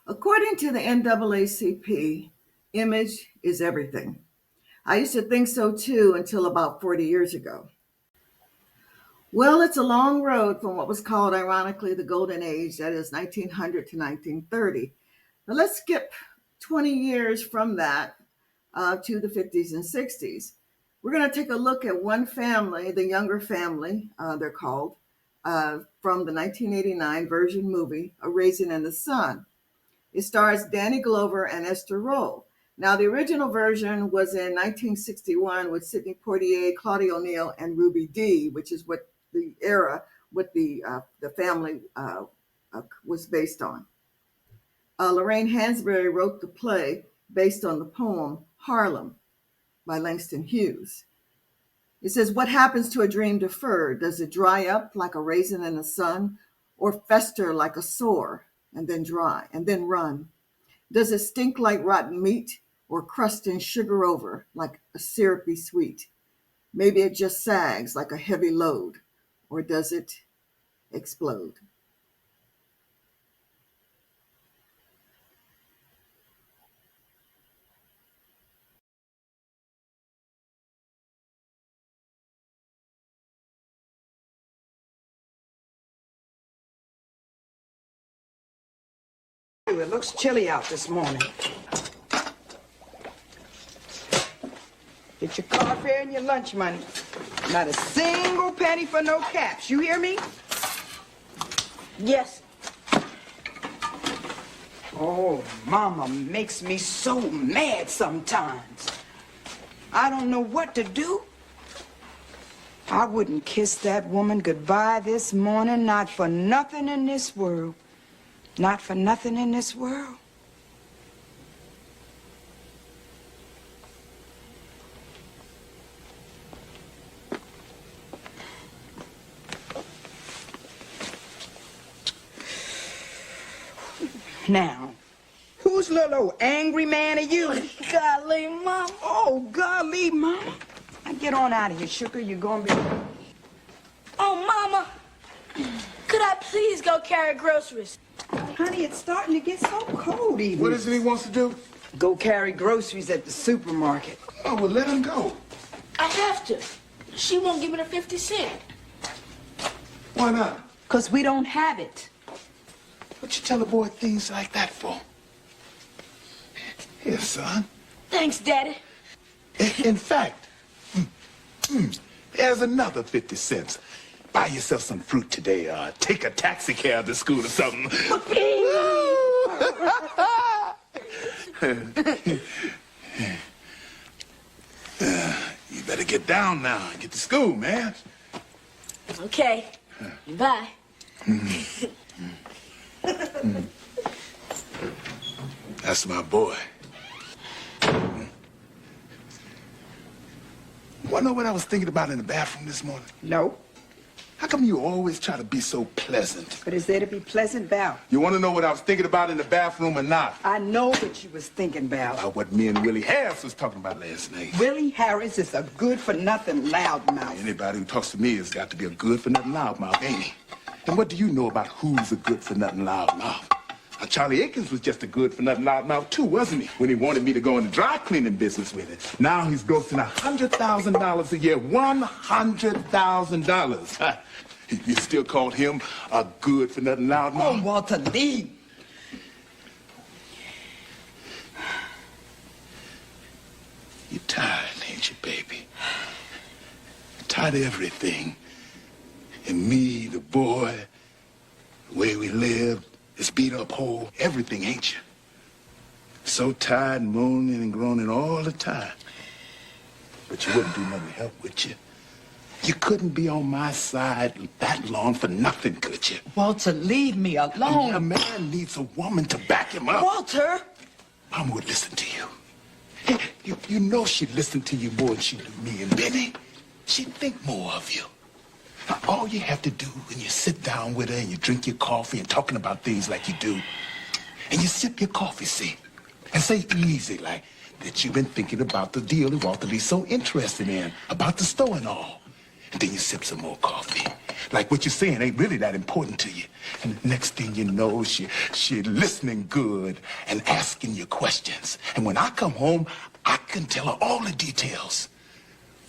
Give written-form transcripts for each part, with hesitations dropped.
According to the NAACP, image is everything. I used to think so too until about 40 years ago. Well, it's a long road from what was called, ironically, the Golden Age, that is 1900 to 1930. Now let's skip 20 years from that to the 50s and 60s. We're going to take a look at one family, the Younger Family, they're called, from the 1989 version movie, A Raisin in the Sun. It stars Danny Glover and Esther Rolle. Now, the original version was in 1961 with Sidney Poitier, Claudia O'Neill, and Ruby Dee, which is what the era, what the family was based on. Lorraine Hansberry wrote the play based on the poem Harlem by Langston Hughes. It says, what happens to a dream deferred? Does it dry up like a raisin in the sun, or fester like a sore and then dry and then run? Does it stink like rotten meat, or crust and sugar over like a syrupy sweet? Maybe it just sags like a heavy load, or does it explode? It looks chilly out this morning. Get your car fare and your lunch money. Not a single penny for no caps. You hear me? Yes. Oh, Mama makes me so mad sometimes. I don't know what to do. I wouldn't kiss that woman goodbye this morning, not for nothing in this world. Not for nothing in this world. Now, whose little old angry man are you? Golly, Mom. Oh, golly, Mama. Now get on out of here, sugar. You're gonna be... Oh, Mama. Could I please go carry groceries? Honey, it's starting to get so cold even. What is it he wants to do? Go carry groceries at the supermarket. Oh, well, let him go. I have to. She won't give me the 50 cents. Why not? 'Cause we don't have it. What you tell a boy things like that for? Here, son. Thanks, Daddy. In fact, there's another 50 cents. Buy yourself some fruit today, or take a taxi cab to school or something. You better get down now and get to school, man. Okay. Bye. That's my boy. Wanna know what I was thinking about in the bathroom this morning? No. How come you always try to be so pleasant? But is there to be pleasant, Val? You want to know what I was thinking about in the bathroom or not? I know what you was thinking, Val. About what me and Willie Harris was talking about last night. Willie Harris is a good-for-nothing loudmouth. Anybody who talks to me has got to be a good-for-nothing loudmouth, ain't he? And what do you know about who's a good-for-nothing loudmouth? Now, Charlie Akins was just a good-for-nothing loudmouth, too, wasn't he? When he wanted me to go in the dry cleaning business with it. Now he's grossing $100,000 a year. $100,000. You still called him a good-for-nothing loudmouth? Oh, Walter Lee. You're tired, ain't you, baby? Tired of everything. And me, the boy, the way we lived, this beat-up hole, everything, ain't you? So tired, moaning and groaning all the time. But you wouldn't do nothing to help, would you? You couldn't be on my side that long for nothing, could you? Walter, leave me alone. A man needs a woman to back him up. Walter! Mama would listen to you. You know she'd listen to you more than she do me and Benny. She'd think more of you. Now, all you have to do when you sit down with her and you drink your coffee and talking about things like you do, and you sip your coffee, see, and say easy like that you've been thinking about the deal that Walter Lee's so interested in, about the store and all. And then you sip some more coffee. Like what you're saying ain't really that important to you. And the next thing you know, she listening good and asking you questions. And when I come home, I can tell her all the details.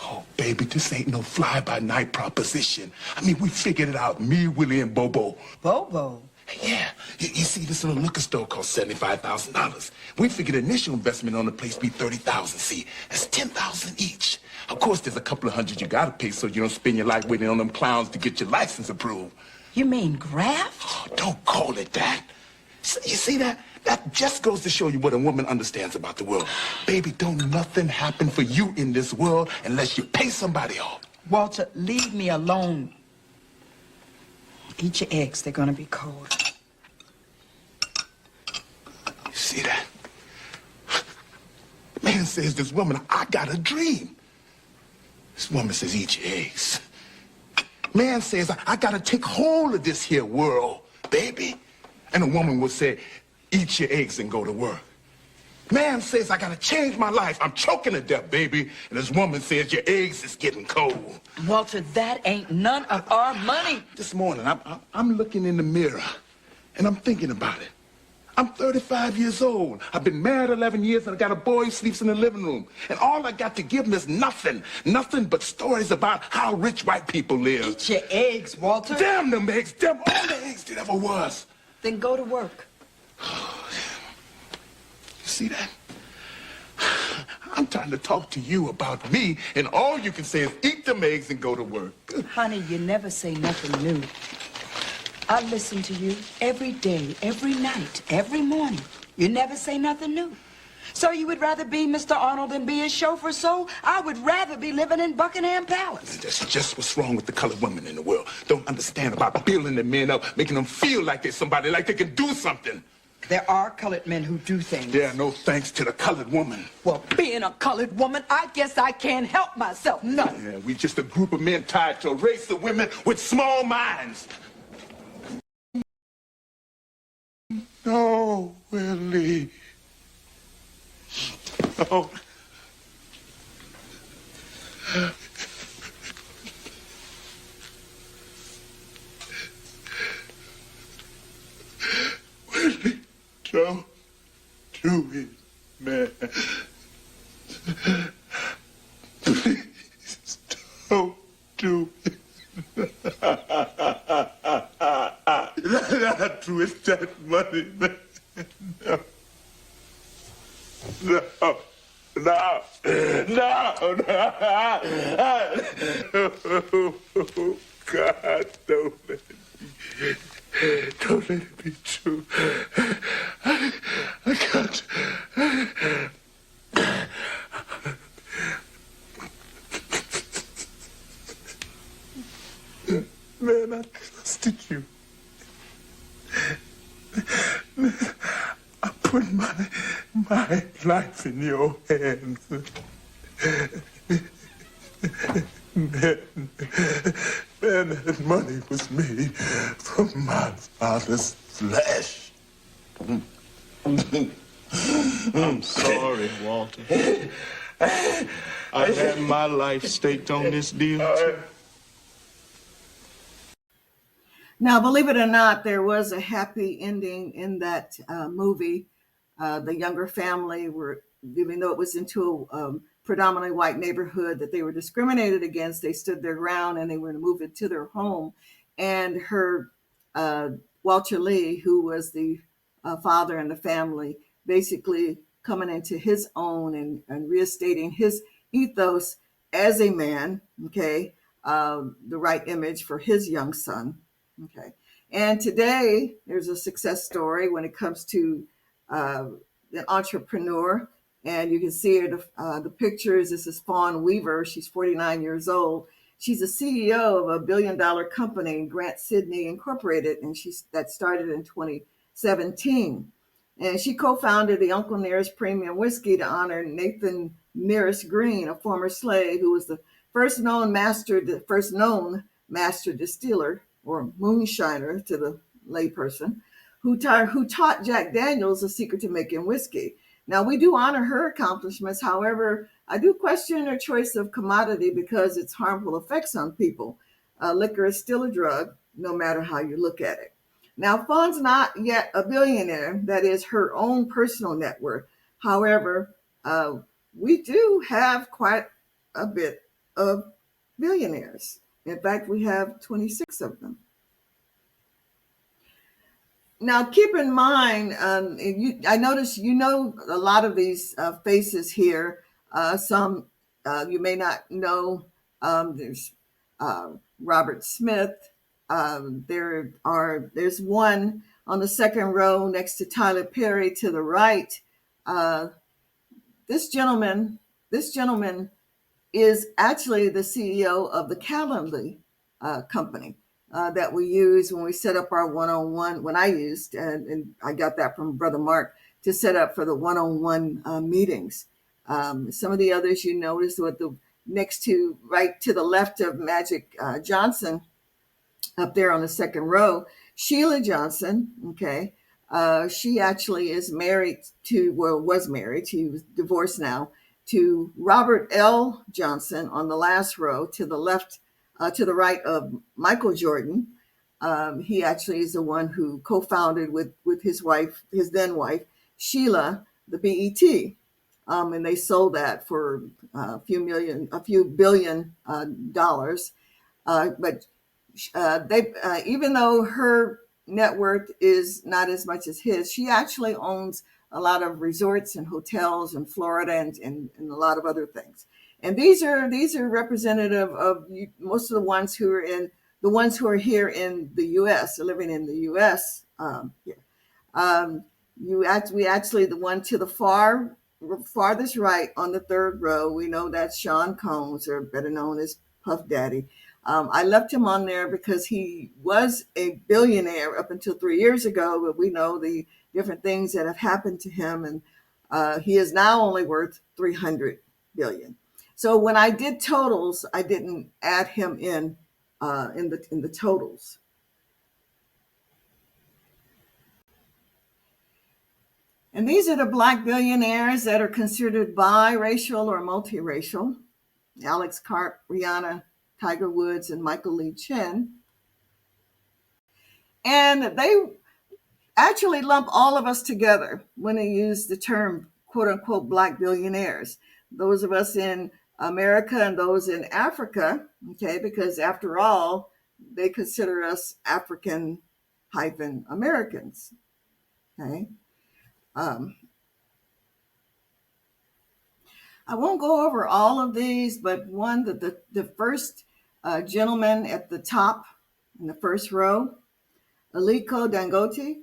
Oh, baby, this ain't no fly-by-night proposition. I mean, we figured it out, me, Willie, and Bobo. Bobo? Yeah. You see, this little liquor store cost $75,000. We figured the initial investment on the place be $30,000. See, that's $10,000 each. Of course, there's a couple of hundred you gotta pay so you don't spend your life waiting on them clowns to get your license approved. You mean graft? Oh, don't call it that. You see that? That just goes to show you what a woman understands about the world. Baby, don't nothing happen for you in this world unless you pay somebody off. Walter, leave me alone. Eat your eggs. They're gonna be cold. You see that? Man says this woman, I got a dream. This woman says, eat your eggs. Man says, I gotta take hold of this here world, baby. And a woman will say, eat your eggs and go to work. Man says, I gotta change my life. I'm choking to death, baby. And this woman says, your eggs is getting cold. Walter, that ain't none of our money. This morning, I'm looking in the mirror, and I'm thinking about it. I'm 35 years old. I've been married 11 years, and I got a boy who sleeps in the living room. And all I got to give him is nothing but stories about how rich white people live. Eat your eggs, Walter. Damn them eggs, damn all the eggs that ever was. Then go to work. You see that? I'm trying to talk to you about me, and all you can say is eat them eggs and go to work. Honey, you never say nothing new. I listen to you every day, every night, every morning. You never say nothing new. So you would rather be Mr. Arnold than be his chauffeur? So I would rather be living in Buckingham Palace. That's just what's wrong with the colored women in the world. Don't understand about building the men up, making them feel like they're somebody, like they can do something. There are colored men who do things. Yeah, no thanks to the colored woman. Well, being a colored woman, I guess I can't help myself none. Yeah, we just a group of men tied to a race of women with small minds. No, Willie. No. Willie, don't do it, man. Please don't do it. Not twist that money, man. No. No. No. No. No. God, don't let it be true. I can't. Man, I trusted you. Man, I put my life in your hands. Man, that money was made from my father's flesh. I'm sorry, Walter. I had my life staked on this deal, too. Now, believe it or not, there was a happy ending in that movie. The younger family were, even though it was into a predominantly white neighborhood that they were discriminated against, they stood their ground and they were to move into their home. And her, Walter Lee, who was the father in the family, basically coming into his own and reinstating his ethos as a man, okay, the right image for his young son. Okay. And today there's a success story when it comes to an entrepreneur. And you can see her, the pictures. This is Fawn Weaver. She's 49 years old. She's a CEO of a billion-dollar company, Grant Sidney Incorporated, and that started in 2017. And she co-founded the Uncle Nearest Premium Whiskey to honor Nathan Nearest Green, a former slave who was the first known master distiller, or moonshiner to the layperson, who taught Jack Daniels the secret to making whiskey. Now, we do honor her accomplishments. However, I do question her choice of commodity because its harmful effects on people. liquor is still a drug, no matter how you look at it. Now, Fawn's not yet a billionaire. That is her own personal net worth. However, we do have quite a bit of billionaires. In fact, we have 26 of them. Now, keep in mind, I notice you know a lot of these faces here. Some you may not know. There's Robert Smith. There's one on the second row next to Tyler Perry to the right. Uh, this gentleman is actually the CEO of the Calendly company that we use when we set up our one-on-one. When I used, and I got that from Brother Mark to set up for the one-on-one meetings. Some of the others you notice with the right to the left of Magic Johnson, up there on the second row, Sheila Johnson. Okay, she actually is married to, well, was married. She was divorced now, to Robert L. Johnson on the last row to the left, to the right of Michael Jordan. He actually is the one who co-founded with his wife, his then wife, Sheila, the BET. And they sold that for a few billion dollars. But even though her net worth is not as much as his, she actually owns a lot of resorts and hotels in Florida and a lot of other things. And these are representative of most of the ones who are here in the U.S., living in the U.S. Here. We actually, the one to the farthest right on the third row, we know that's Sean Combs, or better known as Puff Daddy. I left him on there because he was a billionaire up until 3 years ago, but we know the different things that have happened to him, and he is now only worth $300 billion. So when I did totals, I didn't add him in the totals. And these are the Black billionaires that are considered biracial or multiracial: Alex Karp, Rihanna, Tiger Woods, and Michael Lee Chin. And they actually lump all of us together when they use the term quote unquote Black billionaires. Those of us in America and those in Africa, okay, because after all, they consider us African Americans, okay. I won't go over all of these, but one that the first gentleman at the top in the first row, Aliko Dangote,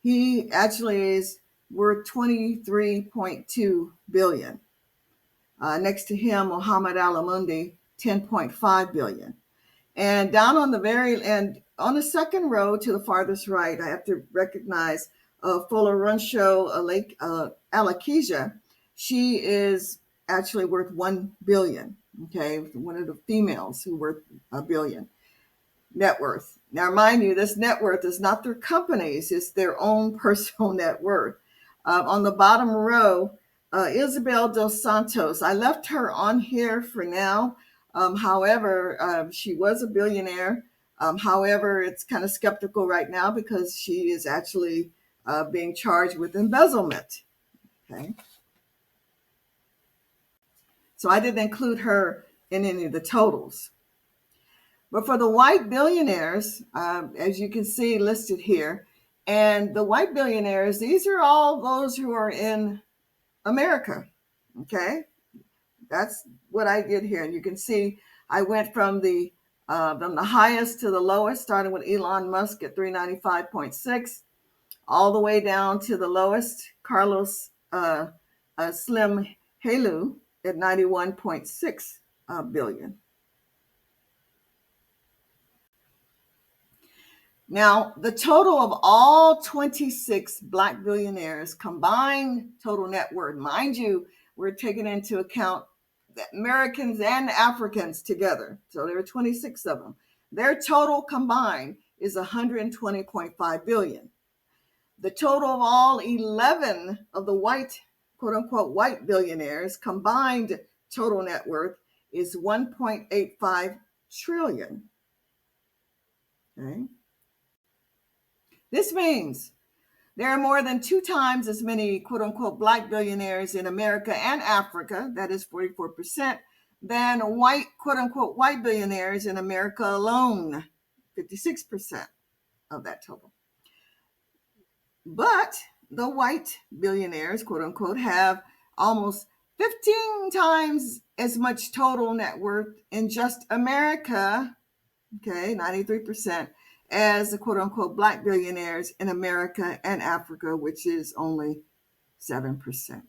he actually is worth 23.2 billion. Next to him, Mohammed Alamundi, 10.5 billion. And down on the very end, on the second row to the farthest right, I have to recognize Folorunshio Alakija. She is actually worth 1 billion. Okay, one of the females who worth $1 billion net worth. Now, mind you, this net worth is not their companies; it's their own personal net worth. On the bottom row, Isabel dos Santos. I left her on here for now. However, she was a billionaire. However, it's kind of skeptical right now because she is actually being charged with embezzlement. Okay. So I didn't include her in any of the totals. But for the white billionaires, as you can see listed here, and the white billionaires, these are all those who are in America. Okay. That's what I did here. And you can see I went from the highest to the lowest, starting with Elon Musk at 395.6, all the way down to the lowest, Carlos Slim Helu at 91.6 billion. Now, the total of all 26 Black billionaires combined total net worth, mind you, we're taking into account the Americans and Africans together. So there are 26 of them. Their total combined is 120.5 billion. The total of all 11 of the white, quote unquote, white billionaires combined total net worth is 1.85 trillion. Okay. This means there are more than 2 times as many quote unquote black billionaires in America and Africa, that is 44%, than white quote unquote white billionaires in America alone, 56% of that total. But the white billionaires, quote unquote, have almost 15 times as much total net worth in just America, okay, 93%, as the quote unquote black billionaires in America and Africa, which is only 7%.